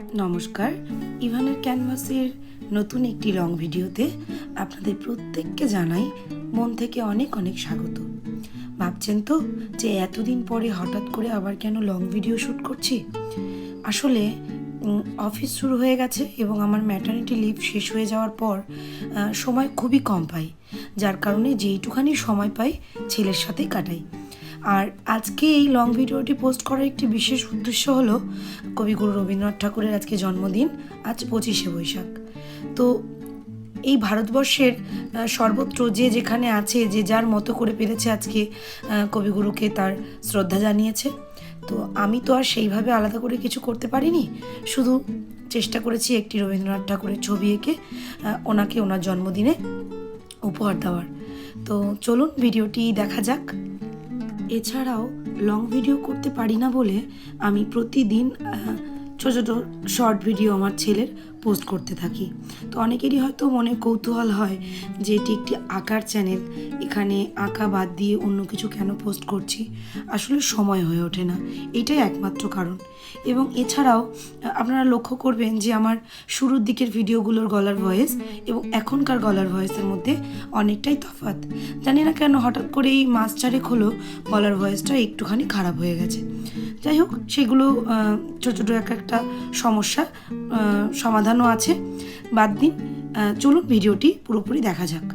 নমস্কার, ইভানের ক্যানভাসের নতুন একটি লং ভিডিওতে আপনাদের প্রত্যেককে জানাই মন থেকে অনেক অনেক স্বাগত। ভাবছেন তো যে এতদিন পরে হঠাৎ করে আবার কেন লং ভিডিও শ্যুট করছি? আসলে অফিস শুরু হয়ে গেছে এবং আমার ম্যাটারনিটি লিভ শেষ হয়ে যাওয়ার পর সময় খুবই কম পাই, যার কারণে যেইটুখানি সময় পাই ছেলের সাথেই কাটাই। আর আজকে এই লং ভিডিওটি পোস্ট করার একটি বিশেষ উদ্দেশ্য হলো কবিগুরু রবীন্দ্রনাথ ঠাকুরের আজকে জন্মদিন, আজ 25শে বৈশাখ। তো এই ভারতবর্ষের সর্বত্র যে যেখানে আছে যে যার মতো করে পেরেছে আজকে কবিগুরুকে তার শ্রদ্ধা জানিয়েছে। তো আমি তো আর সেইভাবে আলাদা করে কিছু করতে পারিনি, শুধু চেষ্টা করেছি একটি রবীন্দ্রনাথ ঠাকুরের ছবি এঁকে ওনাকে ওনার জন্মদিনে উপহার দেওয়ার। তো চলুন ভিডিওটি দেখা যাক। এছাড়াও লং ভিডিও করতে পারি না বলে আমি প্রতিদিন ছোটো ছোটো শর্ট ভিডিও আমার ছেলের পোস্ট করতে থাকি। তো অনেকেরই হয়তো মনে কৌতূহল হয় যে এটি একটি আঁকার চ্যানেল, এখানে আঁকা বাদ দিয়ে অন্য কিছু কেন পোস্ট করছি। আসলে সময় হয়ে ওঠে না, এটাই একমাত্র কারণ। এবং এছাড়াও আপনারা লক্ষ্য করবেন যে আমার শুরুর দিকের ভিডিওগুলোর গলার ভয়েস এবং এখনকার গলার ভয়েসের মধ্যে অনেকটাই তফাৎ। জানি না কেন হঠাৎ করে এই মাস চারেক হলো গলার ভয়েসটা একটুখানি খারাপ হয়ে গেছে। যাই হোক, সেগুলো ছোটো ছোটো একটা সমস্যা, সমাধানও আছে, বাদ দিন। চলুন ভিডিওটি পুরোপুরি দেখা যাক।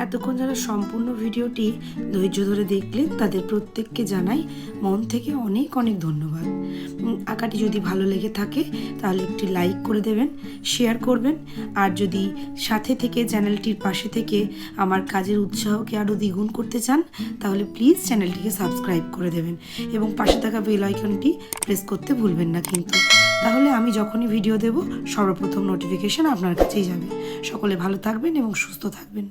এতক্ষণ যারা সম্পূর্ণ ভিডিওটি ধৈর্য ধরে দেখলেন তাদের প্রত্যেককে জানাই মন থেকে অনেক অনেক ধন্যবাদ। আঁকাটি যদি ভালো লেগে থাকে তাহলে একটি লাইক করে দেবেন, শেয়ার করবেন, আর যদি সাথে থেকে চ্যানেলটির পাশে থেকে আমার কাজের উৎসাহকে আরও দ্বিগুণ করতে চান তাহলে প্লিজ চ্যানেলটিকে সাবস্ক্রাইব করে দেবেন এবং পাশে থাকা বেল আইকনটি প্রেস করতে ভুলবেন না কিন্তু। তাহলে আমি যখনই ভিডিও দেব সর্বপ্রথম নোটিফিকেশন আপনার কাছেই যাবে। সকলে ভালো থাকবেন এবং সুস্থ থাকবেন।